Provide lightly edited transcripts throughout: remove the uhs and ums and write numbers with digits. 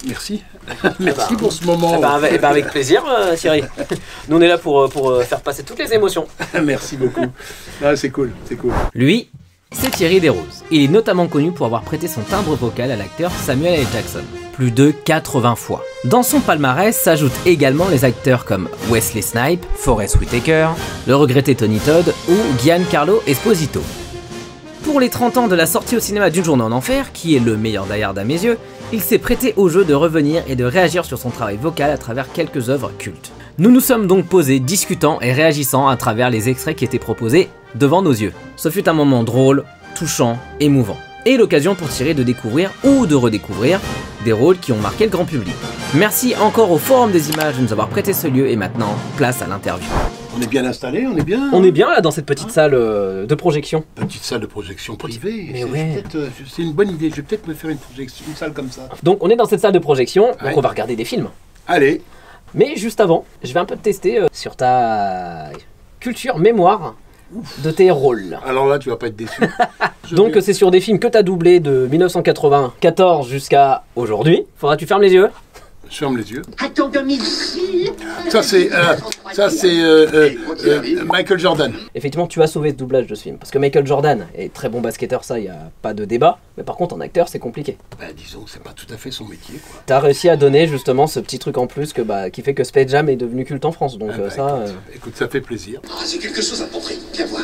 Merci. Merci pour ce moment. Avec plaisir, Thierry. Nous, on est là pour faire passer toutes les émotions. Merci beaucoup. Ah, c'est cool, c'est cool. Lui, c'est Thierry Desroses. Il est notamment connu pour avoir prêté son timbre vocal à l'acteur Samuel L. Jackson. Plus de 80 fois. Dans son palmarès s'ajoutent également les acteurs comme Wesley Snipes, Forest Whitaker, le regretté Tony Todd ou Giancarlo Esposito. Pour les 30 ans de la sortie au cinéma d'Une journée en enfer, qui est le meilleur Die Hard à mes yeux, il s'est prêté au jeu de revenir et de réagir sur son travail vocal à travers quelques œuvres cultes. Nous nous sommes donc posés, discutant et réagissant à travers les extraits qui étaient proposés devant nos yeux. Ce fut un moment drôle, touchant, émouvant, et l'occasion pour Thierry de découvrir ou de redécouvrir des rôles qui ont marqué le grand public. Merci encore au Forum des Images de nous avoir prêté ce lieu et maintenant, place à l'interview. On est bien installé, on est bien. On est bien là dans cette petite salle de projection. Petite salle de projection privée. Mais ouais. C'est une bonne idée, je vais peut-être me faire une salle comme ça. Donc on est dans cette salle de projection, Ouais. donc on va regarder des films. Allez. Mais juste avant, je vais un peu te tester sur ta culture mémoire de tes rôles. Alors là, tu vas pas être déçu. Donc c'est sur des films que tu as doublés de 1994 jusqu'à aujourd'hui. Faudra que tu fermes les yeux. Je ferme les yeux. À ton domicile. Ça c'est Michael Jordan. Effectivement, tu as sauvé ce doublage de ce film. Parce que Michael Jordan est très bon basketteur, ça, il n'y a pas de débat. Mais par contre, en acteur, c'est compliqué. Bah, disons, c'est pas tout à fait son métier, quoi. Tu as réussi à donner justement ce petit truc en plus qui fait que Space Jam est devenu culte en France. Donc Écoute, ça fait plaisir. Ah, c'est quelque chose à montrer. Viens voir.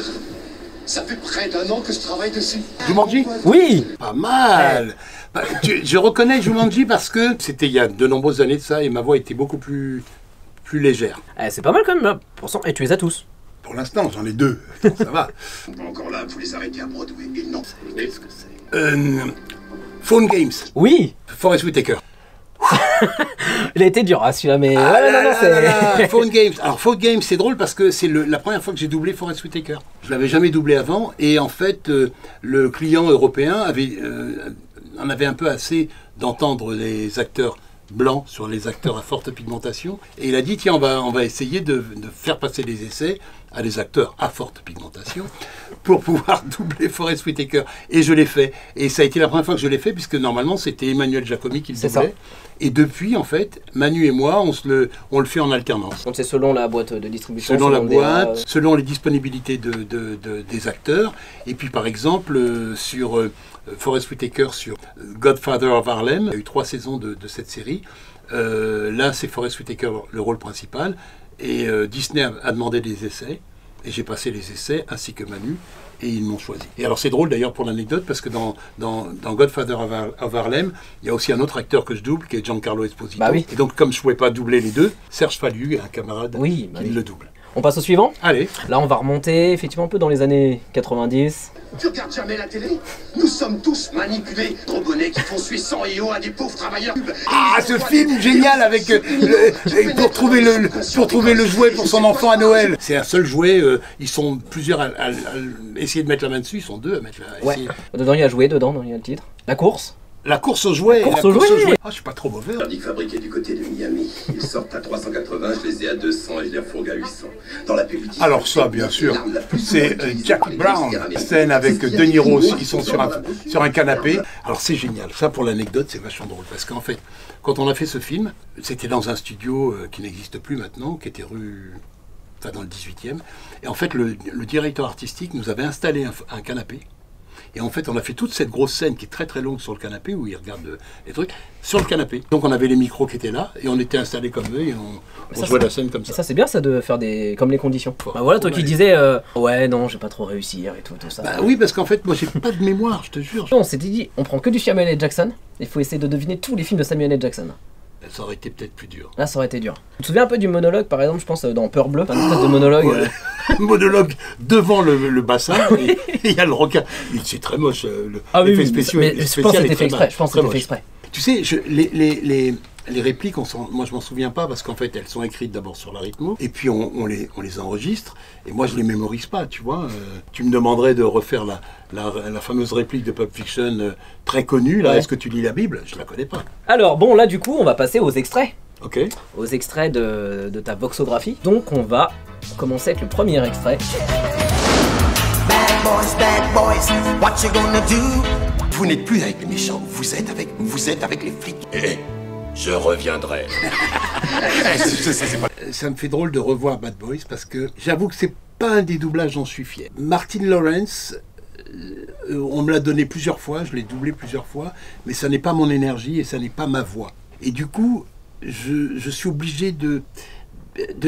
Ça fait près d'1 an que je travaille dessus. Jumanji? Oui. Pas mal. Bah, je reconnais Jumanji parce que c'était il y a de nombreuses années de ça et ma voix était beaucoup plus légère. C'est pas mal quand même, pourcent. Et tu les as tous. Pour l'instant, j'en ai 2. Attends, ça va. Encore là, vous les arrêtez à Broadway. Et non. Qu'est-ce que c'est? Phone Games. Oui. Forest Whitaker. Il a été dur, hein, celui-là, mais... Phone Games. Alors, Phone Games, c'est drôle parce que c'est la première fois que j'ai doublé Forest Whitaker. Je l'avais jamais doublé avant et en fait, le client européen en avait un peu assez d'entendre les acteurs blancs sur les acteurs à forte pigmentation et il a dit tiens on va essayer de faire passer les essais à des acteurs à forte pigmentation pour pouvoir doubler Forest Whitaker et je l'ai fait et ça a été la première fois que je l'ai fait puisque normalement c'était Emmanuel Giacomi qui le doublait et depuis en fait Manu et moi on le fait en alternance. Donc c'est selon la boîte de distribution, selon la boîte, selon les disponibilités des acteurs et puis par exemple sur Forest Whitaker sur Godfather of Harlem. Il y a eu 3 saisons de cette série. Là, c'est Forest Whitaker le rôle principal. Et Disney a demandé des essais. Et j'ai passé les essais, ainsi que Manu. Et ils m'ont choisi. Et alors, c'est drôle d'ailleurs pour l'anecdote, parce que dans Godfather of Harlem, il y a aussi un autre acteur que je double, qui est Giancarlo Esposito. Bah oui. Et donc, comme je ne pouvais pas doubler les deux, Serge Fallu, un camarade, qui le double. On passe au suivant? Allez. Là, on va remonter effectivement un peu dans les années 90. Tu regardes jamais la télé? Nous sommes tous manipulés. Gros bonnets qui font suer sang et eau à des pauvres travailleurs. Ah, ce film génial avec pour trouver le jouet pour son enfant à Noël. C'est un seul jouet. Ils sont plusieurs à essayer de mettre la main dessus. Ils sont 2 à mettre la. Ouais. Dedans, il y a joué. Dedans, il y a le titre. La course. La course aux jouets. La course aux jouets. Ah, je suis pas trop mauvais. Tandis que fabriqués du côté de Miami. Ils sortent à 380, je les ai à 200 et je les refourgue à 800. Dans la publicité. Alors ça, bien sûr, c'est Jackie Brown. Scène avec De Niro, ils sont sur un canapé. Alors c'est génial. Ça, pour l'anecdote, c'est vachement drôle. Parce qu'en fait, quand on a fait ce film, c'était dans un studio qui n'existe plus maintenant, qui était dans le 18e. Et en fait, le directeur artistique nous avait installé un canapé. Et en fait, on a fait toute cette grosse scène qui est très très longue sur le canapé, où ils regardent les trucs, sur le canapé. Donc on avait les micros qui étaient là, et on était installés comme eux, et on jouait la scène comme ça. Ça c'est bien ça de faire comme les conditions. Bah voilà, toi qui disais, ouais non, je vais pas trop réussir et tout ça. Bah oui, parce qu'en fait, moi j'ai pas de mémoire, je te jure. On s'était dit, on prend que du Samuel L. Jackson, il faut essayer de deviner tous les films de Samuel L. Jackson. Ça aurait été peut-être plus dur. Là, ça aurait été dur. Tu te souviens un peu du monologue, par exemple, je pense, dans Peur Bleue, un espèce de monologue. Ouais. Monologue devant le bassin, et il y a le requin. C'est très moche, l'effet spécial. Mais je pense que c'était fait exprès. Je pense que c'était fait exprès. Tu sais, les répliques, moi je m'en souviens pas parce qu'en fait elles sont écrites d'abord sur la rythmo et puis on les enregistre et moi je les mémorise pas, tu vois. Tu me demanderais de refaire la fameuse réplique de Pulp Fiction très connue, là, Est-ce que tu lis la Bible? Je la connais pas. Alors bon, là du coup on va passer aux extraits. Ok. Aux extraits de ta voxographie. Donc on va commencer avec le premier extrait. Bad boys, what you gonna do? Vous n'êtes plus avec les méchants, vous êtes avec les flics. Et je reviendrai. Ça me fait drôle de revoir Bad Boys parce que j'avoue que c'est pas un des doublages dont je suis fier. Martin Lawrence, on me l'a donné plusieurs fois, je l'ai doublé plusieurs fois, mais ça n'est pas mon énergie et ça n'est pas ma voix. Et du coup, je suis obligé de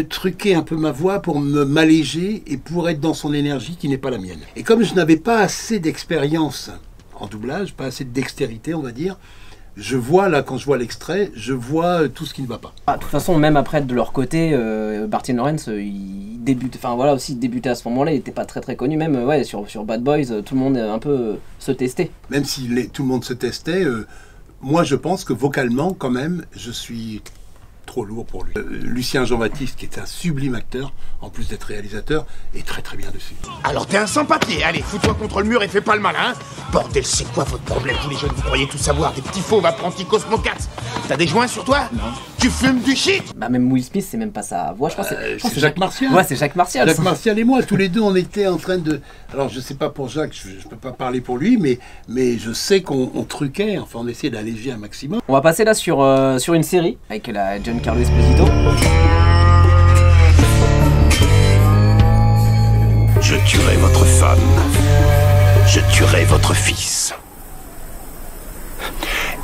truquer un peu ma voix pour m'alléger et pour être dans son énergie qui n'est pas la mienne. Et comme je n'avais pas assez d'expérience en doublage, pas assez de dextérité, on va dire, je vois là, quand je vois l'extrait, je vois tout ce qui ne va pas. De toute façon, même après, de leur côté, Martin Lawrence, il débute, enfin voilà, aussi il débutait à ce moment-là, il n'était pas très très connu, même ouais, sur Bad Boys, tout le monde un peu se testait. Même si tout le monde se testait, moi je pense que vocalement, quand même, je suis trop lourd pour lui. Lucien Jean-Baptiste, qui est un sublime acteur, en plus d'être réalisateur, est très très bien dessus. Alors t'es un sans-papier, allez, fous-toi contre le mur et fais pas le malin. Bordel, c'est quoi votre problème, tous les jeunes, vous croyez tout savoir, des petits fauves apprentis cosmocats. T'as des joints sur toi? Non. Tu fumes du shit? Bah même Will Smith, c'est même pas sa voix, je pense c'est Jacques Martial. Ouais, c'est Jacques Martial. Jacques Martial et moi, tous les deux, on était en train de... Alors je sais pas pour Jacques, je peux pas parler pour lui, mais je sais qu'on truquait, enfin on essayait d'alléger un maximum. On va passer là sur une série, avec la Giancarlo Esposito. Je tuerai votre femme. Je tuerai votre fils.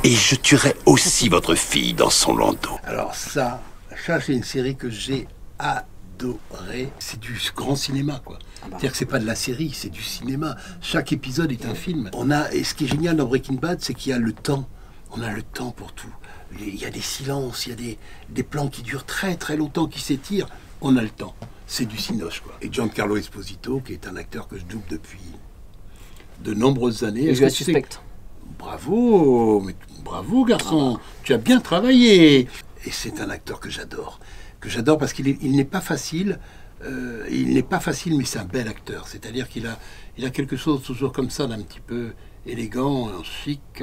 Et je tuerai aussi votre fille dans son landau. Alors ça c'est une série que j'ai adorée. C'est du grand cinéma, quoi. C'est-à-dire que c'est pas de la série, c'est du cinéma. Chaque épisode est un film. Et ce qui est génial dans Breaking Bad, c'est qu'il y a le temps. On a le temps pour tout. Il y a des silences, il y a des plans qui durent très très longtemps, qui s'étirent. On a le temps. C'est du cinoche, quoi. Et Giancarlo Esposito, qui est un acteur que je double depuis de nombreuses années. Et je la suspecte. Bravo, bravo garçon, tu as bien travaillé. Et c'est un acteur que j'adore parce qu'il n'est pas facile. Il n'est pas facile, mais c'est un bel acteur. C'est-à-dire qu'il a quelque chose toujours comme ça, d'un petit peu élégant, chic.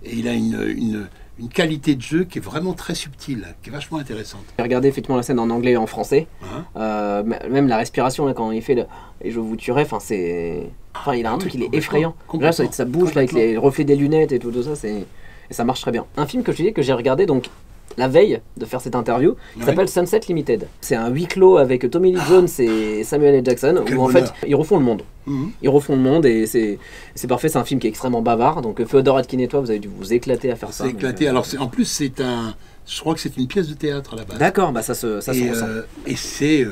Et il a une qualité de jeu qui est vraiment très subtile, qui est vachement intéressante. J'ai regardé effectivement la scène en anglais et en français. Même la respiration, là, quand il fait et je vous tuerai, enfin il a un truc, il est effrayant. Là, ça bouge là, avec les reflets des lunettes et tout ça, et ça marche très bien. Un film que je disais que j'ai regardé donc la veille de faire cette interview, qui s'appelle Sunset Limited. C'est un huis clos avec Tommy Lee Jones et Samuel L. Jackson, où en fait ils refont le monde. Ils refont le monde et c'est parfait. C'est un film qui est extrêmement bavard. Donc Féodor Atkin et toi, vous avez dû vous éclater à faire ça. C'est éclaté. Alors en plus je crois que c'est une pièce de théâtre à la base. D'accord, bah ça se ressent. Et c'est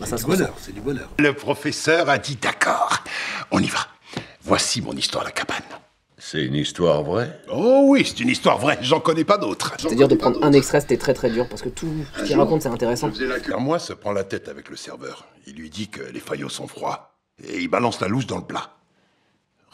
ça du bonheur, c'est du bonheur. Le professeur a dit d'accord. On y va. Voici mon histoire à la cabane. C'est une histoire vraie? Oh oui, c'est une histoire vraie, j'en connais pas d'autres. C'est-à-dire de prendre un extrait, c'était très très dur, parce que tout ce qu'il raconte, c'est intéressant. Moi se prend la tête avec le serveur. Il lui dit que les faillots sont froids. Et il balance la loose dans le plat.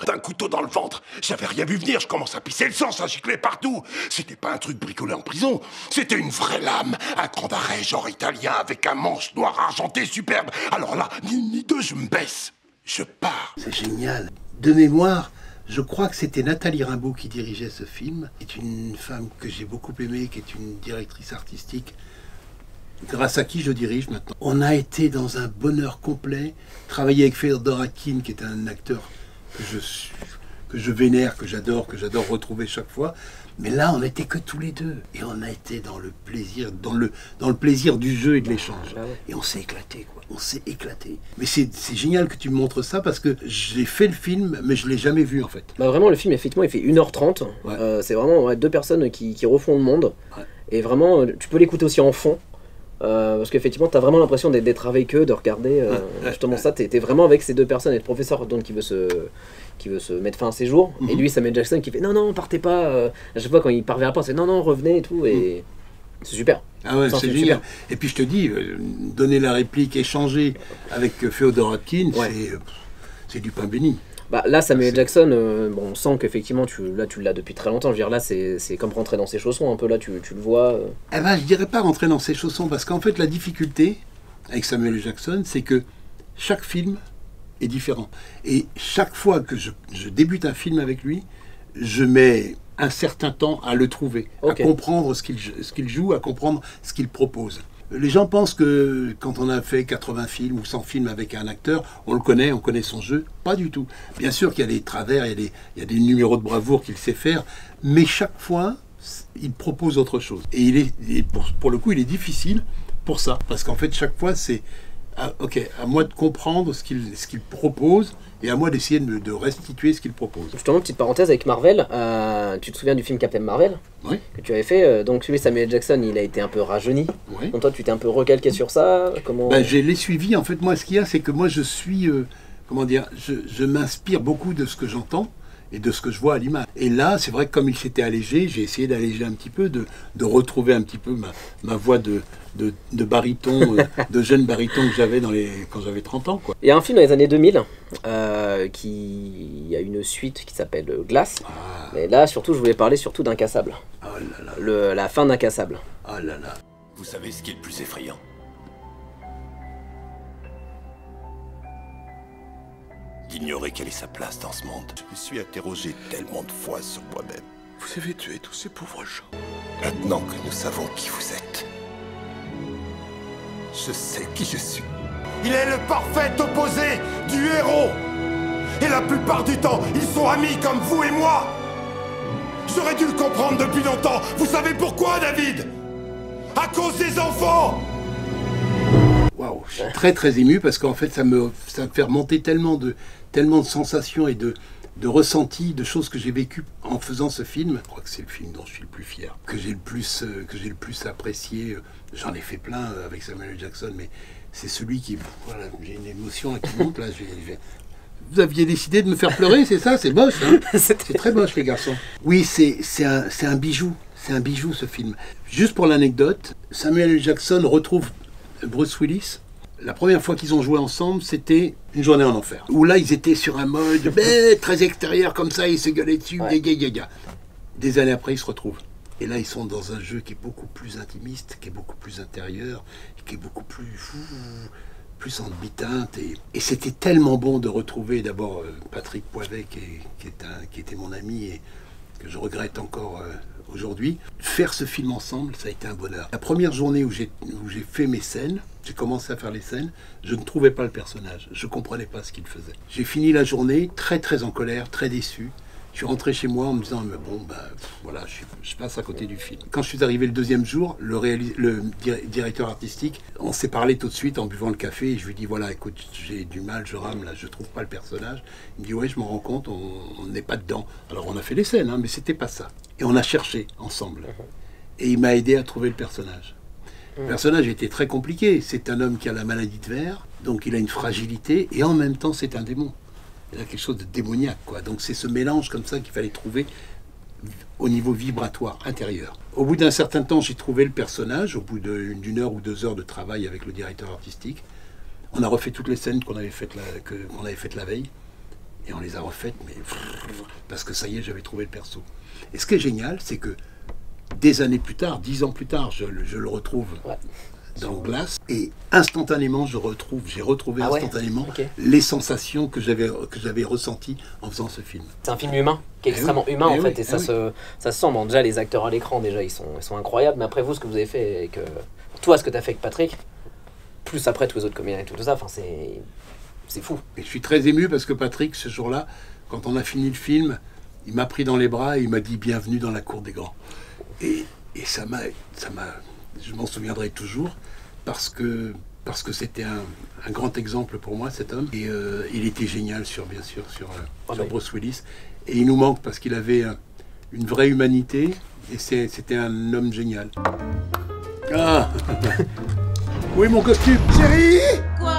D'un couteau dans le ventre. J'avais rien vu venir, je commence à pisser le sang, ça giclait partout. C'était pas un truc bricolé en prison, c'était une vraie lame. Un cran d'arrêt, genre italien, avec un manche noir argenté superbe. Alors là, ni deux, je me baisse. Je pars. C'est génial. De mémoire, je crois que c'était Nathalie Rimbaud qui dirigeait ce film. C'est une femme que j'ai beaucoup aimée, qui est une directrice artistique, grâce à qui je dirige maintenant. On a été dans un bonheur complet, travailler avec Féodor Atkin, qui est un acteur que je vénère, que j'adore retrouver chaque fois. Mais là, on n'était que tous les deux. Et on a été dans le plaisir, dans le plaisir du jeu et de l'échange. Et on s'est éclaté, quoi. On s'est éclaté. Mais c'est génial que tu me montres ça, parce que j'ai fait le film, mais je ne l'ai jamais vu, en fait. Bah vraiment, le film, effectivement, il fait 1h30. Ouais. C'est vraiment deux personnes qui refont le monde. Ouais. Et vraiment, tu peux l'écouter aussi en fond. Parce qu'effectivement, tu as vraiment l'impression d'être avec eux, de regarder justement ça. Tu es vraiment avec ces deux personnes, et le professeur donc, qui veut se mettre fin à ses jours. Et lui, Samuel Jackson, qui fait non, partez pas. À chaque fois, quand il part vers la porte, c'est non, revenez et tout. Et c'est super. Ah ouais, c'est génial. Et puis je te dis, donner la réplique, échanger avec Féodor Atkin, c'est du pain béni. Bah, là, Samuel Jackson, on sent qu'effectivement, tu l'as depuis très longtemps. Je veux dire, là, c'est comme rentrer dans ses chaussons un peu. Là, tu le vois. Eh ben, je dirais pas rentrer dans ses chaussons, parce qu'en fait, la difficulté avec Samuel Jackson, c'est que chaque film est différent. Et chaque fois que je débute un film avec lui, je mets un certain temps à le trouver, à comprendre ce qu'il joue, à comprendre ce qu'il propose. Les gens pensent que quand on a fait 80 films ou 100 films avec un acteur, on connaît son jeu. Pas du tout. Bien sûr qu'il y a des travers, il y a des numéros de bravoure qu'il sait faire, mais chaque fois, il propose autre chose. Et pour le coup, il est difficile pour ça, parce qu'en fait, chaque fois, c'est à moi de comprendre ce qu'il propose, et à moi d'essayer de restituer ce qu'il propose. Justement, petite parenthèse avec Marvel, tu te souviens du film Captain Marvel? Oui. Que tu avais fait, donc celui Samuel Jackson, il a été un peu rajeuni. Oui. Donc toi, tu t'es un peu recalqué sur ça? Comment... Je l'ai suivi, en fait, moi, ce qu'il y a, c'est que moi, je suis, je m'inspire beaucoup de ce que j'entends, et de ce que je vois à l'image. Et là, c'est vrai que comme il s'était allégé, j'ai essayé d'alléger un petit peu, de retrouver un petit peu ma voix de baryton, de jeune baryton que j'avais quand j'avais 30 ans. Quoi. Il y a un film dans les années 2000 qui a une suite qui s'appelle Glace. Ah. Mais là, surtout, je voulais parler surtout d'Incassable. Oh là là. La fin d'Incassable. Oh là là. Vous savez ce qui est le plus effrayant? D'ignorer quelle est sa place dans ce monde. Je me suis interrogé tellement de fois sur moi-même. Vous avez tué tous ces pauvres gens. Maintenant que nous savons qui vous êtes, je sais qui je suis. Il est le parfait opposé du héros. Et la plupart du temps, ils sont amis comme vous et moi. J'aurais dû le comprendre depuis longtemps. Vous savez pourquoi, David? À cause des enfants. Waouh, je suis très très ému parce qu'en fait ça me fait remonter tellement de sensations et de ressentis, de choses que j'ai vécues en faisant ce film. Je crois que c'est le film dont je suis le plus fier, que j'ai le plus apprécié. J'en ai fait plein avec Samuel L. Jackson, mais c'est celui qui... Voilà, j'ai une émotion qui monte là. Vous aviez décidé de me faire pleurer, c'est ça? C'est moche, hein? C'est très moche, les garçons. Oui, c'est un bijou. C'est un bijou, ce film. Juste pour l'anecdote, Samuel L. Jackson retrouve Bruce Willis. La première fois qu'ils ont joué ensemble, c'était Une journée en enfer. Où là, ils étaient sur un mode très extérieur, comme ça, ils se gueulaient dessus, gaga. Des années après, ils se retrouvent. Et là, ils sont dans un jeu qui est beaucoup plus intimiste, qui est beaucoup plus intérieur, qui est beaucoup plus en demi-teinte. Et c'était tellement bon de retrouver d'abord Patrick Poivet, qui était mon ami et que je regrette encore aujourd'hui. Faire ce film ensemble, ça a été un bonheur. La première journée où j'ai fait mes scènes, j'ai commencé à faire les scènes, je ne trouvais pas le personnage. Je ne comprenais pas ce qu'il faisait. J'ai fini la journée très très en colère, très déçu. Je suis rentré chez moi en me disant, mais bon, voilà, je passe à côté du film. Quand je suis arrivé le deuxième jour, le directeur artistique, on s'est parlé tout de suite en buvant le café. Et je lui dis, voilà, écoute, j'ai du mal, je rame, là, je trouve pas le personnage. Il me dit, ouais, je m'en rends compte, on n'est pas dedans. Alors on a fait les scènes, hein, mais c'était pas ça. Et on a cherché ensemble. Et il m'a aidé à trouver le personnage. Le personnage était très compliqué. C'est un homme qui a la maladie de Verre, donc il a une fragilité, et en même temps, c'est un démon. Il y a quelque chose de démoniaque, quoi. Donc c'est ce mélange comme ça qu'il fallait trouver au niveau vibratoire intérieur. Au bout d'un certain temps, j'ai trouvé le personnage, au bout d'une heure ou 2 heures de travail avec le directeur artistique. On a refait toutes les scènes qu'on avait faites la veille, et on les a refaites, mais parce que ça y est, j'avais trouvé le perso. Et ce qui est génial, c'est que des années plus tard, 10 ans plus tard, je le retrouve dans Glace, et instantanément, j'ai retrouvé instantanément les sensations que j'avais ressenties en faisant ce film. C'est un film humain, qui est extrêmement humain en fait, et ça se sent. Bon, déjà, les acteurs à l'écran, déjà, ils sont incroyables, mais après vous, ce que vous avez fait avec... toi, ce que tu as fait avec Patrick, plus après tous les autres comédiens et tout ça, c'est fou. Et je suis très ému parce que Patrick, ce jour-là, quand on a fini le film, il m'a pris dans les bras et il m'a dit « Bienvenue dans la cour des grands ». Et ça m'a... Je m'en souviendrai toujours parce que c'était un grand exemple pour moi, cet homme. Et il était génial, sur Bruce Willis. Et il nous manque parce qu'il avait une vraie humanité et c'était un homme génial. Ah. Où est mon costume? Chérie? Quoi?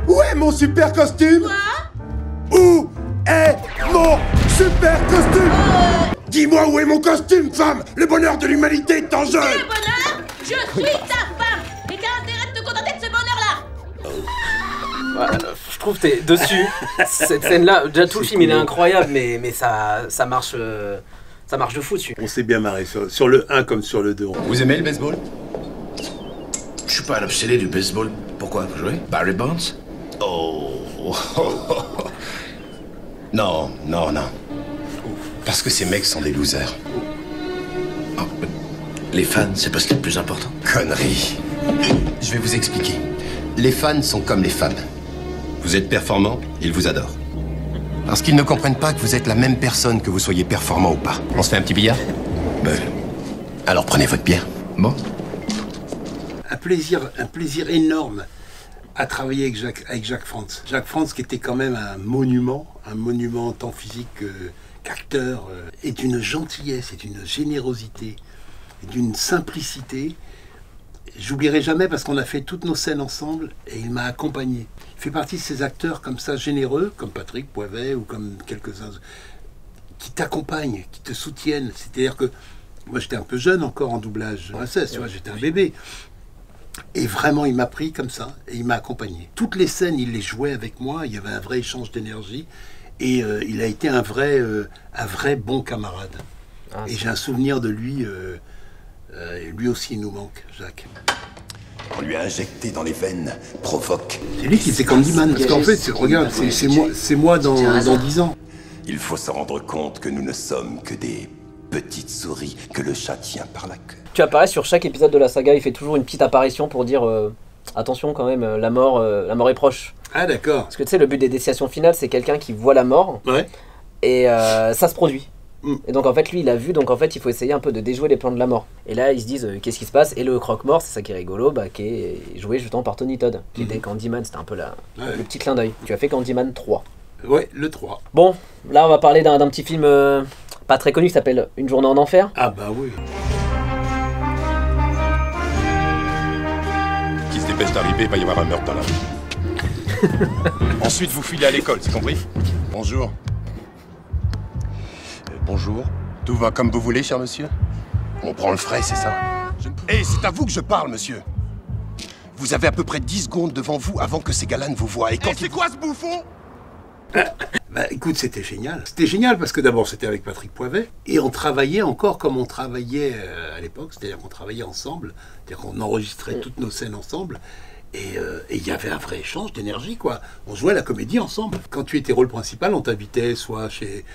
Où est mon super costume? Quoi? Où est mon super costume? Dis-moi où est mon costume, femme? Le bonheur de l'humanité est en jeu! Quel bonheur? Je suis ta femme! Et t'as intérêt de te contenter de ce bonheur-là! Je trouve que t'es dessus. Cette scène-là, déjà tout le film il est incroyable, mais ça marche de fou dessus. On s'est bien marré sur le 1 comme sur le 2. Vous aimez le baseball? Je suis pas un obsédé du baseball. Pourquoi? Vous jouez? Barry Bonds? Oh. Non. Parce que ces mecs sont des losers. Oh, les fans, c'est pas ce qui est le plus important. Connerie. Je vais vous expliquer. Les fans sont comme les femmes. Vous êtes performant, ils vous adorent. Parce qu'ils ne comprennent pas que vous êtes la même personne que vous soyez performant ou pas. On se fait un petit billard? Ben, alors prenez votre bière. Bon. Un plaisir énorme à travailler avec Jacques Frantz. Jacques Frantz qui était quand même un monument tant physique qu'acteur, et d'une gentillesse, et d'une générosité, et d'une simplicité. J'oublierai jamais parce qu'on a fait toutes nos scènes ensemble et il m'a accompagné. Il fait partie de ces acteurs comme ça généreux, comme Patrick Poivet ou comme quelques-uns, qui t'accompagnent, qui te soutiennent. C'est-à-dire que moi j'étais un peu jeune encore en doublage princesse, tu vois, j'étais un bébé. Et vraiment il m'a pris comme ça et il m'a accompagné. Toutes les scènes il les jouait avec moi, il y avait un vrai échange d'énergie et il a été un vrai bon camarade. Ah, et j'ai un souvenir de lui. Lui aussi il nous manque, Jacques. On lui a injecté dans les veines, provoque. C'est lui qui faisait Candyman. Parce qu'en fait, regarde, c'est moi dans 10 ans. Il faut se rendre compte que nous ne sommes que des petites souris que le chat tient par la queue. Tu apparais sur chaque épisode de la saga, il fait toujours une petite apparition pour dire attention quand même, la mort est proche. Ah d'accord. Parce que tu sais, le but des décisions finales, c'est quelqu'un qui voit la mort. Ouais. Et ça se produit. Et donc en fait lui il a vu, donc en fait il faut essayer un peu de déjouer les plans de la mort. Et là ils se disent qu'est-ce qui se passe, et le croque-mort, c'est ça qui est rigolo, qui est joué justement par Tony Todd, qui était Candyman, c'était un peu le petit clin d'œil. Tu as fait Candyman 3. Ouais, le 3. Bon, là on va parler d'un petit film pas très connu qui s'appelle Une journée en enfer. Ah bah oui. Qui se dépêche d'arriver, il va y avoir un meurtre dans la rue. Ensuite vous filez à l'école, c'est compris? Bonjour. Bonjour. Tout va comme vous voulez, cher monsieur? On prend le frais, c'est ça? Eh, c'est à vous que je parle, monsieur. Vous avez à peu près 10 secondes devant vous avant que ces gars-là ne vous voient. Et quand c'est quoi ce bouffon? Bah écoute, c'était génial. C'était génial parce que d'abord c'était avec Patrick Poivet et on travaillait encore comme on travaillait à l'époque, c'est-à-dire qu'on travaillait ensemble, c'est-à-dire qu'on enregistrait toutes nos scènes ensemble. Et il y avait un vrai échange d'énergie, quoi. On jouait la comédie ensemble. Quand tu étais rôle principal, on t'invitait soit chez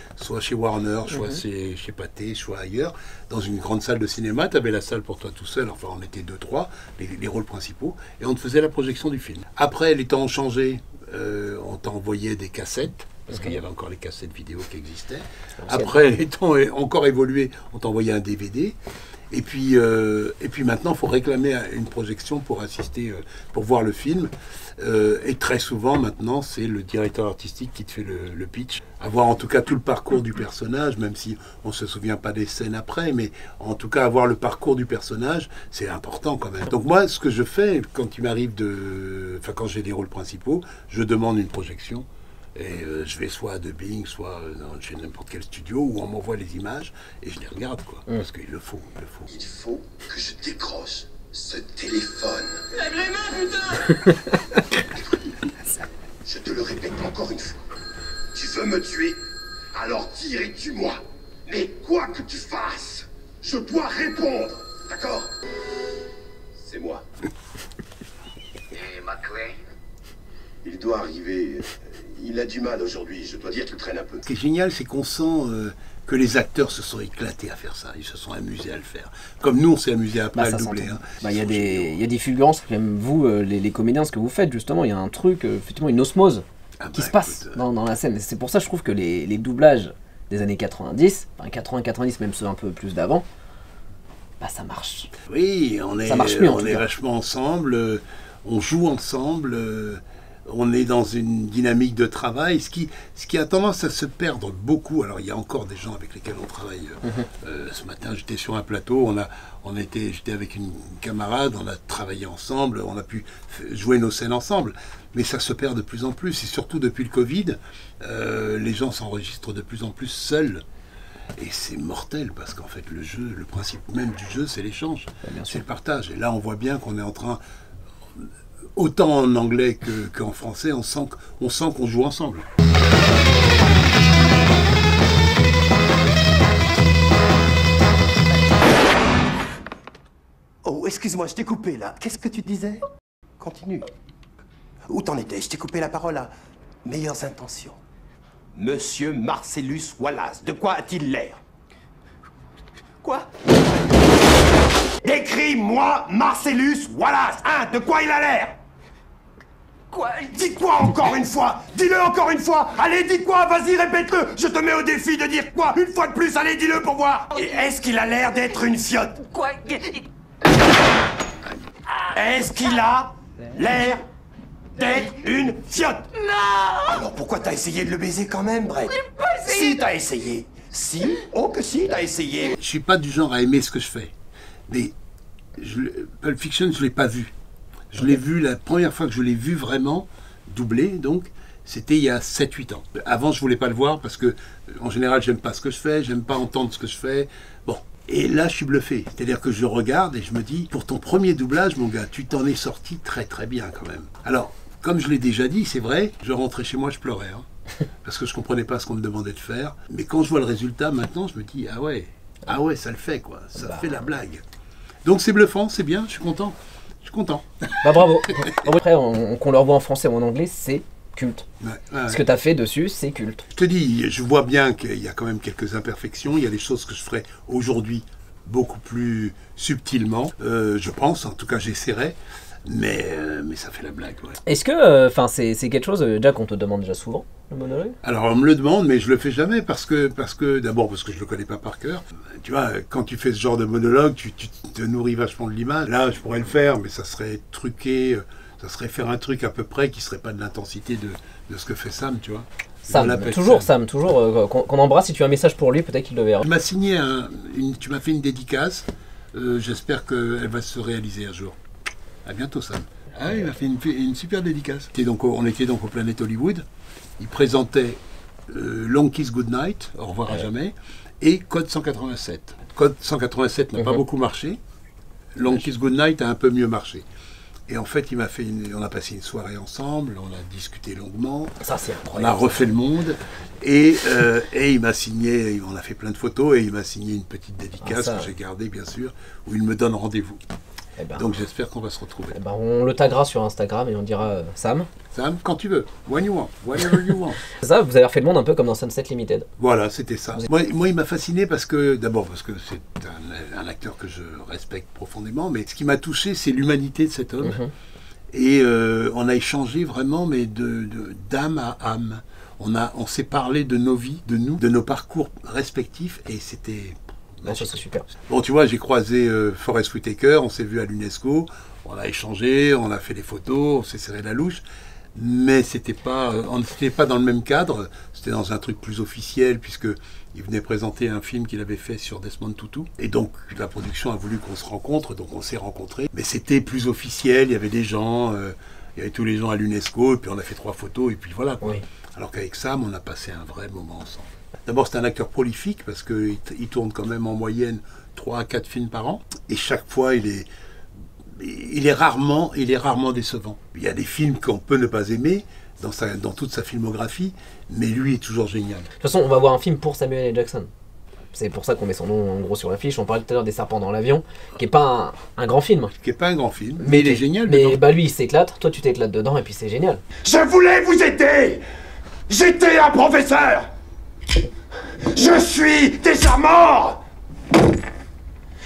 Warner, soit chez Pathé, soit ailleurs, dans une grande salle de cinéma. Tu avais la salle pour toi tout seul, enfin on était 2-3, les rôles principaux, et on te faisait la projection du film. Après, les temps ont changé, on t'envoyait des cassettes, parce qu'il y avait encore les cassettes vidéo qui existaient. Après, les temps ont encore évolué, on t'envoyait un DVD. Et puis maintenant, il faut réclamer une projection pour assister, pour voir le film. Et très souvent, maintenant, c'est le directeur artistique qui te fait le pitch. Avoir en tout cas tout le parcours du personnage, même si on ne se souvient pas des scènes après, mais en tout cas avoir le parcours du personnage, c'est important quand même. Donc moi, ce que je fais, quand il m'arrive quand j'ai des rôles principaux, je demande une projection. Et je vais soit à Dubbing, soit chez n'importe quel studio où on m'envoie les images et je les regarde, quoi. Parce qu'il le faut, Il faut que je décroche ce téléphone. Lève les mains, putain! Je te le répète encore une fois. Tu veux me tuer? Alors tire et tue-moi. Mais quoi que tu fasses, je dois répondre. D'accord? C'est moi. Et McLean? Il doit arriver. Il a du mal aujourd'hui, je dois dire qu'il traîne un peu. Ce qui est génial, c'est qu'on sent que les acteurs se sont éclatés à faire ça. Ils se sont amusés à le faire. Comme nous, on s'est amusés à le doubler. Il y a des fulgurances, même vous, les comédiens, ce que vous faites, justement, il y a un truc, effectivement, une osmose qui se passe dans la scène. C'est pour ça, je trouve que les doublages des années 90, enfin 80-90, même ceux un peu plus d'avant, ça marche. Oui, on est vachement ensemble, on joue ensemble. On est dans une dynamique de travail, ce qui a tendance à se perdre beaucoup. Alors il y a encore des gens avec lesquels on travaille. Ce matin j'étais sur un plateau, j'étais avec une camarade, on a travaillé ensemble, on a pu jouer nos scènes ensemble. Mais ça se perd de plus en plus, et surtout depuis le Covid, les gens s'enregistrent de plus en plus seuls. Et c'est mortel, parce qu'en fait le principe même du jeu, c'est l'échange, c'est le partage. Et là on voit bien qu'on est en train... Autant en anglais qu'en français, on sent qu'on joue ensemble. Oh, excuse-moi, je t'ai coupé là. Qu'est-ce que tu disais? Continue. Où t'en étais? Je t'ai coupé la parole à meilleures intentions. Monsieur Marcellus Wallace, de quoi a-t-il l'air? Quoi? Écris-moi Marcellus Wallace, hein, de quoi il a l'air? Quoi? Dis quoi encore une fois? Dis-le encore une fois. Allez, dis quoi? Vas-y, répète-le. Je te mets au défi de dire quoi? Une fois de plus, allez, dis-le pour voir. Et est-ce qu'il a l'air d'être une fiotte? Quoi? Est-ce qu'il a l'air d'être une fiotte? Non! Alors pourquoi t'as essayé de le baiser quand même, Brett? J'ai pas essayé. Si, t'as essayé. Si? Oh que si, t'as essayé. Je suis pas du genre à aimer ce que je fais. Mais Pulp Fiction, je l'ai pas vu. Je l'ai vu, la première fois que je l'ai vu vraiment, doublé donc, c'était il y a 7-8 ans. Avant, je voulais pas le voir parce que, en général, j'aime pas ce que je fais, j'aime pas entendre ce que je fais. Bon. Et là, je suis bluffé. C'est-à-dire que je regarde et je me dis, pour ton premier doublage, mon gars, tu t'en es sorti très très bien quand même. Alors, comme je l'ai déjà dit, c'est vrai, je rentrais chez moi, je pleurais. Hein, parce que je comprenais pas ce qu'on me demandait de faire. Mais quand je vois le résultat, maintenant, je me dis, ah ouais, ça le fait, quoi. Ça fait la blague. Donc c'est bluffant, c'est bien, je suis content. Je suis content. Bah bravo. Après, qu'on le revoit en français ou en anglais, c'est culte. Ouais. Ce que tu as fait dessus, c'est culte. Je te dis, je vois bien qu'il y a quand même quelques imperfections. Il y a des choses que je ferais aujourd'hui beaucoup plus subtilement. Je pense, en tout cas j'essaierai. Mais ça fait la blague, ouais. Est-ce que, c'est quelque chose, déjà qu'on te demande déjà souvent, le monologue? Alors on me le demande, mais je le fais jamais parce que d'abord parce que je le connais pas par cœur. Tu vois, quand tu fais ce genre de monologue, tu te nourris vachement de l'image. Là, je pourrais le faire, mais ça serait truqué, ça serait faire un truc à peu près qui serait pas de l'intensité de ce que fait Sam, tu vois. Sam, toujours Sam, toujours qu'on embrasse. Si tu as un message pour lui, peut-être qu'il le verra. Tu m'as signé tu m'as fait une dédicace. J'espère qu'elle va se réaliser un jour. À bientôt, Sam. Ah oui, il m'a fait une super dédicace. On était donc au Planet Hollywood. Il présentait Long Kiss Goodnight, Au revoir à jamais, et Code 187. Code 187 n'a pas beaucoup marché. Long Kiss Goodnight a un peu mieux marché. Et en fait, on a passé une soirée ensemble, on a discuté longuement. Ça, c'est incroyable. On a refait le monde. Et il m'a signé, on a fait plein de photos, et il m'a signé une petite dédicace que j'ai gardée, bien sûr, où il me donne rendez-vous. Donc j'espère qu'on va se retrouver. On le taguera sur Instagram et on dira Sam, quand tu veux, when you want, whenever you want. Ça, vous avez refait le monde un peu comme dans Sunset Limited. Voilà, c'était ça. Moi, il m'a fasciné parce que c'est un acteur que je respecte profondément, mais ce qui m'a touché, c'est l'humanité de cet homme. Et on a échangé vraiment, mais d'âme à âme. On s'est parlé de nos vies, de nous, de nos parcours respectifs, et c'était... Non, ça c'est super. Bon, tu vois, j'ai croisé Forest Whitaker, on s'est vu à l'UNESCO, on a échangé, on a fait des photos, on s'est serré la louche, mais on n'était pas dans le même cadre, c'était dans un truc plus officiel, puisqu'il venait présenter un film qu'il avait fait sur Desmond Tutu, et donc la production a voulu qu'on se rencontre, donc on s'est rencontrés, mais c'était plus officiel, il y avait des gens, il y avait tous les gens à l'UNESCO, et puis on a fait 3 photos, et puis voilà. Oui. Alors qu'avec Sam, on a passé un vrai moment ensemble. D'abord, c'est un acteur prolifique parce qu'il tourne quand même en moyenne 3 à 4 films par an. Et chaque fois, il est rarement décevant. Il y a des films qu'on peut ne pas aimer dans toute sa filmographie, mais lui est toujours génial. De toute façon, on va voir un film pour Samuel L. Jackson. C'est pour ça qu'on met son nom en gros sur l'affiche. On parlait tout à l'heure des Serpents dans l'avion, qui n'est pas un grand film. Qui n'est pas un grand film, mais il est génial. Mais lui, il s'éclate. Toi, tu t'éclates dedans et puis c'est génial. Je voulais vous aider. J'étais un professeur. Je suis déjà mort.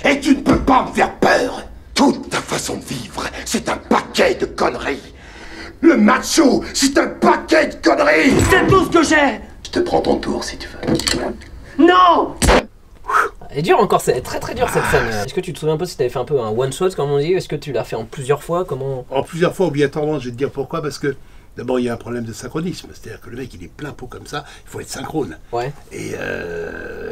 Et tu ne peux pas me faire peur. Toute ta façon de vivre, c'est un paquet de conneries. Le macho, c'est un paquet de conneries. C'est tout ce que j'ai. Je te prends ton tour si tu veux. Non. Elle est dure encore, c'est très très dur cette scène. Est-ce que tu te souviens un peu si tu avais fait un peu un one shot comme on dit? Est-ce que tu l'as fait en plusieurs fois? En plusieurs fois, obligatoirement, je vais te dire pourquoi, parce que d'abord, il y a un problème de synchronisme. C'est-à-dire que le mec, il est plein pot comme ça, il faut être synchrone. Ouais. Et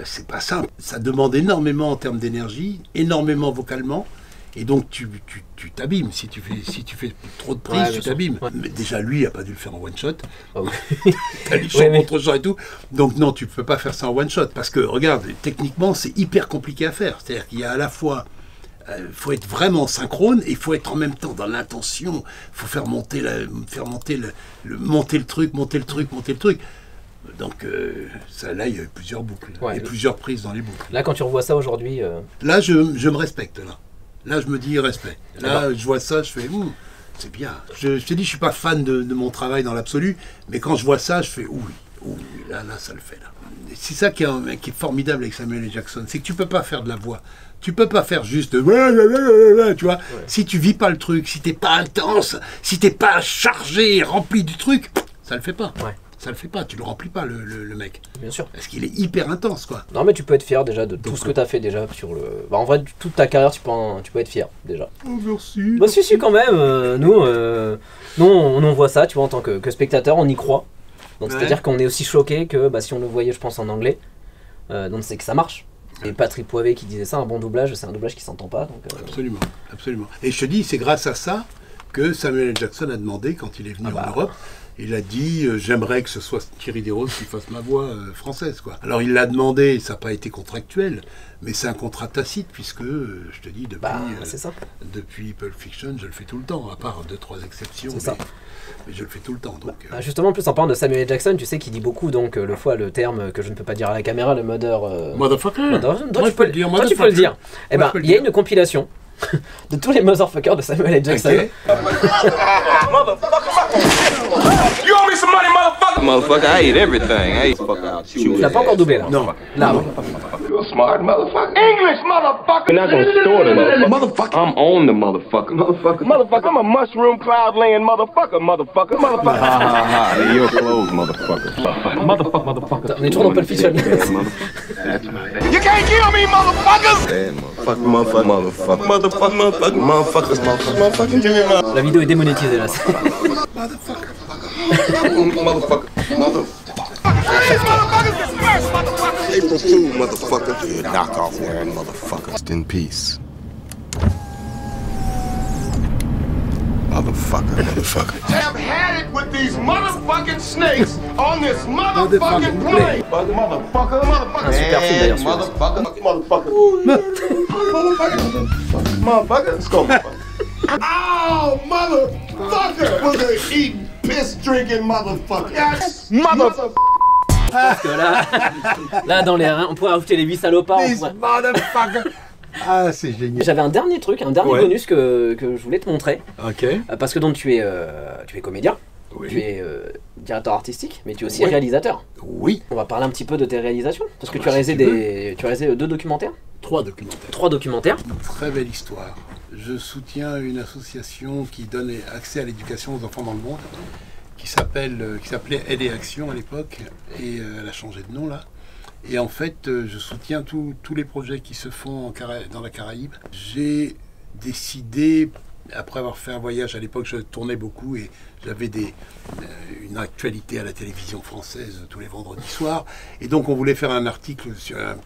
c'est pas simple. Ça demande énormément en termes d'énergie, énormément vocalement. Et donc, tu t'abîmes. Si tu fais trop de prises, tu t'abîmes. Ouais. Mais déjà, lui, il n'a pas dû le faire en one-shot. Oh oui. T'as les chants contre genre et tout. Donc, non, tu ne peux pas faire ça en one-shot. Parce que, regarde, techniquement, c'est hyper compliqué à faire. C'est-à-dire qu'il y a à la fois... faut être vraiment synchrone et il faut être en même temps dans l'intention. Il faut faire monter le truc. Donc là, il y a eu plusieurs boucles et plusieurs prises dans les boucles. Là, quand tu revois ça aujourd'hui... Là, je me respecte. Là, je me dis respect. Là, je vois ça, je fais... c'est bien. Je te dis, je suis pas fan de mon travail dans l'absolu, mais quand je vois ça, je fais oui. Ouh, là, ça le fait, là. C'est ça qui est formidable avec Samuel L. Jackson, c'est que tu peux pas faire de la voix. Tu peux pas faire juste tu vois. Ouais. Si tu vis pas le truc, si t'es pas intense, si t'es pas chargé, rempli du truc, ça le fait pas. Ouais. Ça le fait pas, tu le remplis pas le mec. Bien sûr. Parce qu'il est hyper intense, quoi. Non, mais tu peux être fier déjà de tout ce que t'as fait déjà sur le. Bah, en vrai, toute ta carrière, tu peux être fier déjà. Oh, merci. Bah, si, quand même. Nous, on voit ça, tu vois, en tant que spectateur, on y croit. Donc, c'est-à-dire qu'on est aussi choqué que si on le voyait, je pense, en anglais, donc c'est que ça marche. Et Patrick Poivet qui disait ça, un bon doublage, c'est un doublage qui s'entend pas. Donc, Absolument, absolument. Et je te dis, c'est grâce à ça que Samuel L. Jackson a demandé, quand il est venu en Europe, il a dit j'aimerais que ce soit Thierry Desroses qui fasse ma voix française, quoi. Alors il l'a demandé, ça n'a pas été contractuel, mais c'est un contrat tacite, puisque, je te dis, depuis Pulp Fiction, je le fais tout le temps, à part 2-3 exceptions. Mais je le fais tout le temps. Donc, justement, en plus en parlant de Samuel L. Jackson, tu sais qu'il dit beaucoup donc le terme que je ne peux pas dire à la caméra, le motherfucker. Toi, tu peux le dire. Eh ben, il y a une compilation de tous les motherfuckers de Samuel L. Jackson. Okay. You owe me some money, motherfucker. Motherfucker, I eat everything. I eat fuck out. Tu l'as pas encore doublé là. Non. Là. You're a smart motherfucker. English, motherfucker. You're not gonna store the motherfucker. I'm on the motherfucker. Motherfucker, I'm a mushroom cloud laying motherfucker. Motherfucker. You're closed, motherfucker. On est toujours dans Pulp Fiction. You can't kill me, motherfuckers. Motherfuckers. La vidéo est démonétisée là. April Fool, motherfucker. You knockoff wearing motherfucker. Rest in peace. Motherfucker. Have had it with these motherfucking snakes on this motherfucking plane. Motherfucker. Super film d'ailleurs. Motherfucker. Let's go. Oh, motherfucker. Was a eating, piss drinking motherfucker. Yes, motherfucker. Parce que là dans les on pourrait rajouter les 8 salopards. Motherfucker. Ah, c'est génial. J'avais un dernier bonus que je voulais te montrer. Ok. Parce que donc tu es comédien, tu es directeur artistique, mais tu es aussi réalisateur. Oui. On va parler un petit peu de tes réalisations, parce que tu as réalisé 2 documentaires. 3 documentaires. 3 documentaires. Une très belle histoire. Je soutiens une association qui donne accès à l'éducation aux enfants dans le monde, qui s'appelait Aide et Action à l'époque, et elle a changé de nom là. Et en fait, je soutiens tous les projets qui se font dans la Caraïbe. J'ai décidé, après avoir fait un voyage, à l'époque je tournais beaucoup et j'avais une actualité à la télévision française tous les vendredis soirs. Et donc on voulait faire un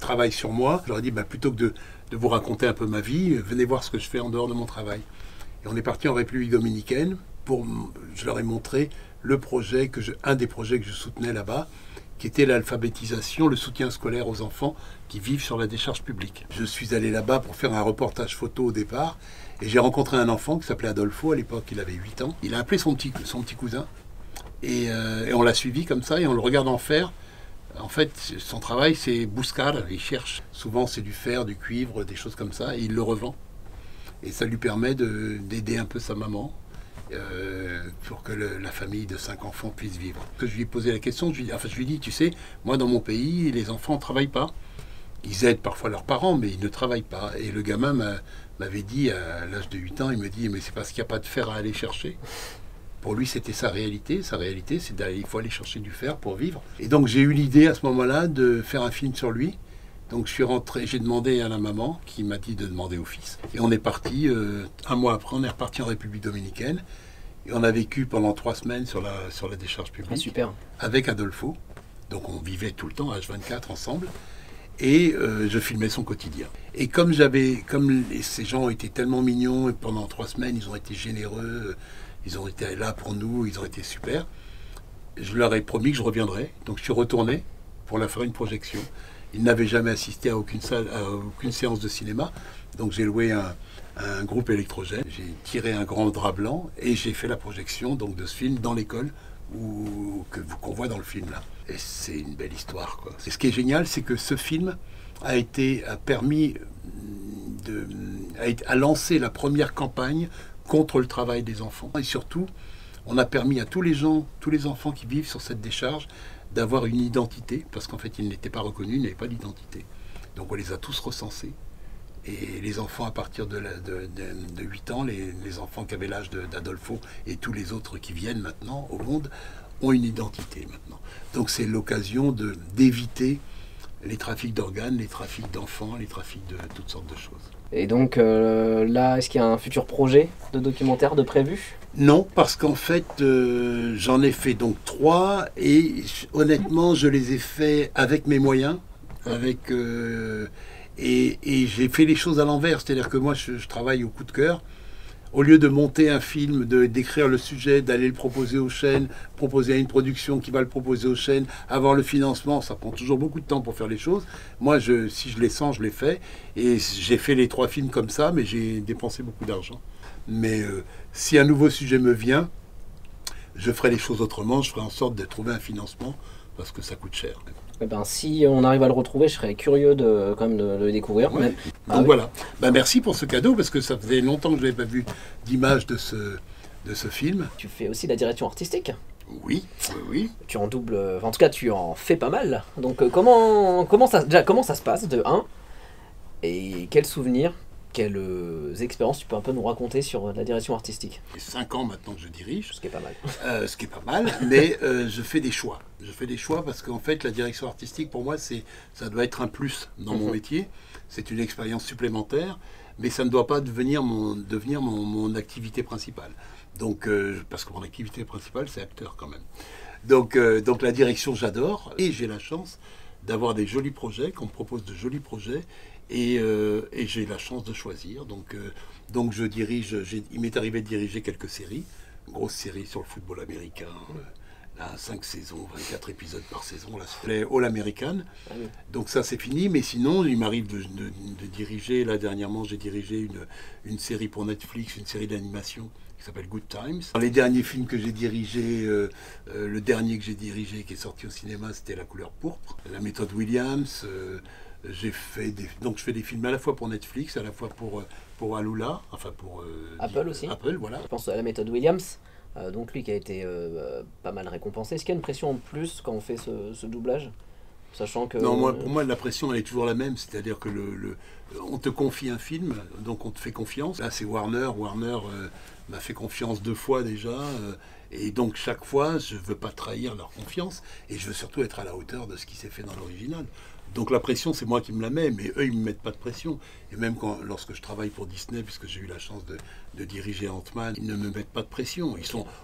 travail sur moi. J'aurais dit, plutôt que de vous raconter un peu ma vie, venez voir ce que je fais en dehors de mon travail. Et on est parti en République dominicaine. Je leur ai montré un des projets que je soutenais là-bas, qui était l'alphabétisation, le soutien scolaire aux enfants qui vivent sur la décharge publique. Je suis allé là-bas pour faire un reportage photo au départ, et j'ai rencontré un enfant qui s'appelait Adolfo, à l'époque il avait 8 ans. Il a appelé son petit cousin, et on l'a suivi comme ça, et en le regardant faire, en fait, son travail c'est buscar, il cherche. Souvent c'est du fer, du cuivre, des choses comme ça, et il le revend. Et ça lui permet d'aider un peu sa maman, pour que la famille de 5 enfants puisse vivre. Que je lui ai posé la question, je lui ai dit, tu sais, moi dans mon pays, les enfants ne travaillent pas. Ils aident parfois leurs parents, mais ils ne travaillent pas. Et le gamin m'avait dit, à l'âge de 8 ans, il me dit, mais c'est parce qu'il n'y a pas de fer à aller chercher. Pour lui, c'était sa réalité. Sa réalité, c'est il faut aller chercher du fer pour vivre. Et donc j'ai eu l'idée à ce moment-là de faire un film sur lui. Donc je suis rentré, j'ai demandé à la maman, qui m'a dit de demander au fils. Et on est parti, un mois après, on est reparti en République dominicaine. Et on a vécu pendant 3 semaines sur la décharge publique. Ah, super. Avec Adolfo. Donc on vivait tout le temps, H24, ensemble. Et je filmais son quotidien. Et comme ces gens étaient tellement mignons, et pendant 3 semaines, ils ont été généreux, ils ont été là pour nous, ils ont été super. Je leur ai promis que je reviendrais. Donc je suis retourné pour leur faire une projection. Ils n'avaient jamais assisté à aucune séance de cinéma. Donc j'ai loué un groupe électrogène. J'ai tiré un grand drap blanc et j'ai fait la projection donc, de ce film dans l'école qu'on voit dans le film là. Et c'est une belle histoire, quoi. Et ce qui est génial, c'est que ce film a lancé la première campagne contre le travail des enfants. Et surtout, on a permis à tous les enfants qui vivent sur cette décharge d'avoir une identité, parce qu'en fait, ils n'étaient pas reconnus, ils n'avaient pas d'identité. Donc on les a tous recensés. Et les enfants à partir de 8 ans, les enfants qui avaient l'âge d'Adolfo et tous les autres qui viennent maintenant au monde, ont une identité maintenant. Donc c'est l'occasion d'éviter les trafics d'organes, les trafics d'enfants, les trafics de toutes sortes de choses. Et donc là, est-ce qu'il y a un futur projet de documentaire de prévu? Non, parce qu'en fait, j'en ai fait donc 3 et honnêtement, je les ai faits avec mes moyens, et j'ai fait les choses à l'envers, c'est-à-dire que moi, je travaille au coup de cœur. Au lieu de monter un film, d'écrire le sujet, d'aller le proposer aux chaînes, proposer à une production qui va le proposer aux chaînes, avoir le financement, ça prend toujours beaucoup de temps pour faire les choses. Moi, si je les sens, je les fais. Et j'ai fait les 3 films comme ça, mais j'ai dépensé beaucoup d'argent. Mais si un nouveau sujet me vient, je ferai les choses autrement, je ferai en sorte de trouver un financement, parce que ça coûte cher. Eh ben, si on arrive à le retrouver, je serais curieux quand même de le découvrir. Ouais. Mais... Donc voilà. Ben, merci pour ce cadeau, parce que ça faisait longtemps que je n'avais pas vu d'image de ce film. Tu fais aussi la direction artistique. Oui. Tu en doubles, en tout cas tu en fais pas mal. Donc comment ça se passe de 1 et quels souvenirs, quelles expériences tu peux un peu nous raconter sur la direction artistique? Ça fait 5 ans maintenant que je dirige. Ce qui est pas mal. Mais je fais des choix. Je fais des choix parce qu'en fait, la direction artistique, pour moi, ça doit être un plus dans mon métier. C'est une expérience supplémentaire, mais ça ne doit pas devenir mon activité principale. Donc, parce que mon activité principale, c'est acteur quand même. Donc la direction, j'adore. Et j'ai la chance d'avoir des jolis projets, qu'on me propose de jolis projets. Et j'ai la chance de choisir. Donc je dirige, il m'est arrivé de diriger quelques séries, une grosse série sur le football américain, là, 5 saisons, 24 épisodes par saison, là, ça s'appelait All American. Ah oui. Donc ça c'est fini, mais sinon il m'arrive de diriger, là dernièrement j'ai dirigé une série pour Netflix, une série d'animation qui s'appelle Good Times. Dans les derniers films que j'ai dirigés, le dernier que j'ai dirigé qui est sorti au cinéma, c'était La couleur pourpre, La méthode Williams. Je fais des films à la fois pour Netflix, à la fois pour Alula, enfin pour Apple aussi. Apple, voilà. Je pense à La méthode Williams, donc lui qui a été pas mal récompensé. Est-ce qu'il y a une pression en plus quand on fait ce doublage, sachant que non, pour moi la pression elle est toujours la même, c'est-à-dire que on te confie un film, donc on te fait confiance. Là c'est Warner m'a fait confiance 2 fois déjà. Et donc chaque fois, je ne veux pas trahir leur confiance et je veux surtout être à la hauteur de ce qui s'est fait dans l'original. Donc la pression, c'est moi qui me la mets, mais eux, ils ne me mettent pas de pression. Et même lorsque je travaille pour Disney, puisque j'ai eu la chance de diriger Ant-Man, ils ne me mettent pas de pression.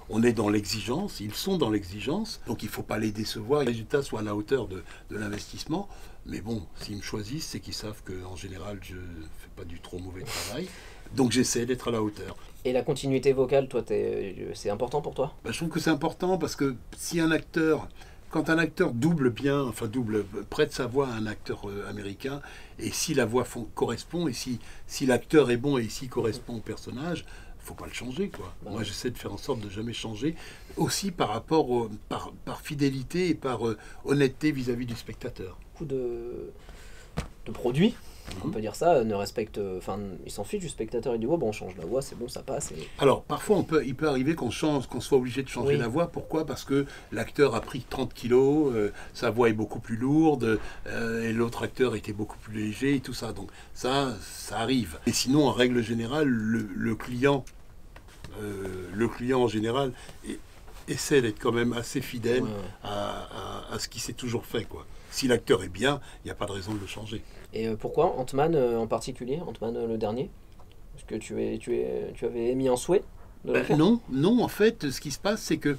On est dans l'exigence, ils sont dans l'exigence, donc il ne faut pas les décevoir. Les résultats soient à la hauteur de l'investissement. Mais bon, s'ils me choisissent, c'est qu'ils savent qu'en général, je ne fais pas du trop mauvais travail. Donc j'essaie d'être à la hauteur. Et la continuité vocale, toi, c'est important pour toi? Je trouve que c'est important parce que si quand un acteur double bien, prête sa voix à un acteur américain, et si la voix correspond, et si l'acteur est bon et s'il correspond au personnage, il ne faut pas le changer, quoi. Ouais. Moi, j'essaie de faire en sorte de jamais changer, aussi par rapport par fidélité et par honnêteté vis-à-vis du spectateur. Beaucoup de produits, on peut dire ça, ne respectent, ils s'en fichent du spectateur, il dit bon, on change la voix, c'est bon, ça passe. Alors parfois il peut arriver qu'on soit obligé de changer la voix. Pourquoi? Parce que l'acteur a pris 30 kilos, sa voix est beaucoup plus lourde, et l'autre acteur était beaucoup plus léger et tout ça. Donc ça arrive. Et sinon, en règle générale, le client en général essaie d'être quand même assez fidèle à ce qui s'est toujours fait, quoi. Si l'acteur est bien, il n'y a pas de raison de le changer. Et pourquoi Ant-Man en particulier, Ant-Man le dernier? Est-ce que tu avais émis un souhait de le faire? Non, en fait, ce qui se passe, c'est que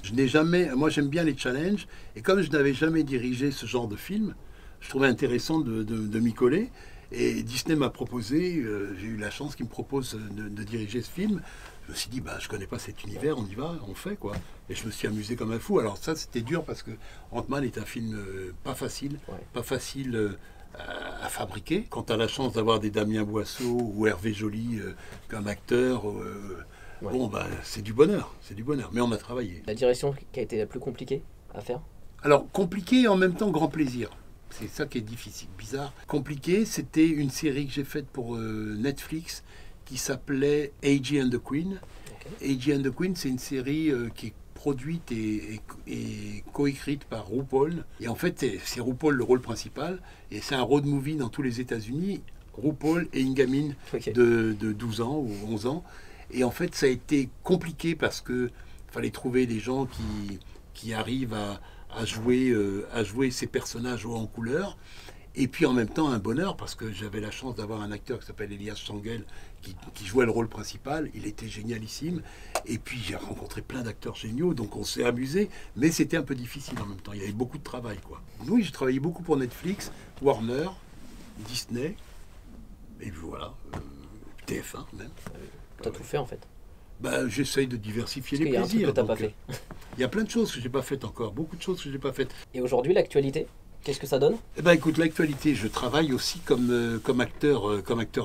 moi j'aime bien les challenges, et comme je n'avais jamais dirigé ce genre de film, je trouvais intéressant de m'y coller, et Disney m'a proposé, j'ai eu la chance qu'il me propose de diriger ce film. Je me suis dit, je connais pas cet univers, on y va, on fait, quoi. Et je me suis amusé comme un fou. Alors ça, c'était dur parce que Ant-Man est un film pas facile à fabriquer. Quand tu as la chance d'avoir des Damien Boisseau ou Hervé Joly comme acteur, c'est du bonheur, mais on a travaillé. La direction qui a été la plus compliquée à faire? Alors, compliqué et en même temps grand plaisir. C'est ça qui est difficile, bizarre. Compliqué, c'était une série que j'ai faite pour Netflix qui s'appelait A.G. and the Queen. Okay. A.G. and the Queen, c'est une série qui est produite et coécrite par RuPaul. Et en fait, c'est RuPaul le rôle principal. Et c'est un road movie dans tous les États-Unis. RuPaul et une gamine de 12 ans ou 11 ans. Et en fait, ça a été compliqué parce que fallait trouver des gens qui arrivent à jouer ces personnages haut en couleur. Et puis en même temps un bonheur parce que j'avais la chance d'avoir un acteur qui s'appelle Elias Changel qui jouait le rôle principal. Il était génialissime. Et puis j'ai rencontré plein d'acteurs géniaux, donc on s'est amusé, mais c'était un peu difficile en même temps. Il y avait beaucoup de travail, quoi. Oui, j'ai travaillé beaucoup pour Netflix, Warner, Disney, et voilà, TF1 même. T'as tout fait en fait. Bah, j'essaye de diversifier les plaisirs. Il y a un truc que t'as pas fait. Il y a plein de choses que j'ai pas faites encore, beaucoup de choses que j'ai pas faites. Et aujourd'hui, l'actualité, qu'est-ce que ça donne? Eh ben, écoute, l'actualité, je travaille aussi comme acteur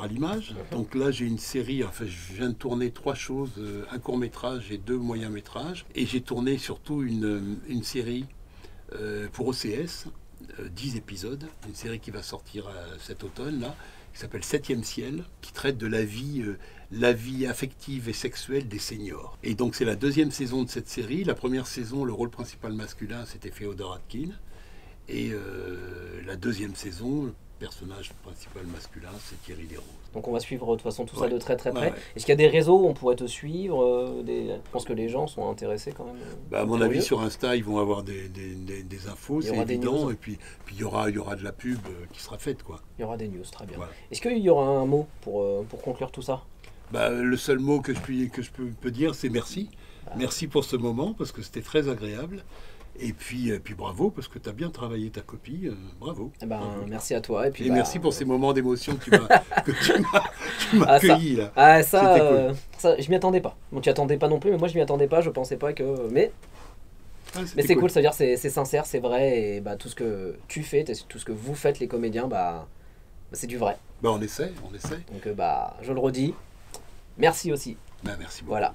à l'image. Donc là, j'ai une série, enfin, je viens de tourner 3 choses, un court-métrage et 2 moyens-métrages. Et j'ai tourné surtout une série pour OCS, 10 épisodes, une série qui va sortir cet automne, là, qui s'appelle 7e ciel, qui traite de la vie affective et sexuelle des seniors. Et donc c'est la 2e saison de cette série. La première saison, le rôle principal masculin, c'était Féodor Atkin. Et la 2e saison, le personnage principal masculin, c'est Thierry Desroses. Donc on va suivre de toute façon tout ça de très très près. Ouais. Est-ce qu'il y a des réseaux où on pourrait te suivre Je pense que les gens sont intéressés quand même. Bah, à mon avis, sur Insta, ils vont avoir des infos, c'est évident. Et puis il y aura de la pub qui sera faite, quoi. Il y aura des news, très bien. Voilà. Est-ce qu'il y aura un mot pour conclure tout ça? Bah, le seul mot que je peux dire, c'est merci. Merci pour ce moment, parce que c'était très agréable. Et puis bravo, parce que tu as bien travaillé ta copie. Bravo. Bravo. Merci à toi. Et puis merci pour ces moments d'émotion que tu m'as accueillis là. Ah, ça, je m'y attendais pas. Bon, tu n'y attendais pas non plus, mais moi je m'y attendais pas. Je pensais pas que. Mais c'est cool, ça veut dire c'est sincère, c'est vrai. Et tout ce que tu fais, tout ce que vous faites, les comédiens, c'est du vrai. On essaie. Donc je le redis. Merci aussi. Merci beaucoup. Voilà.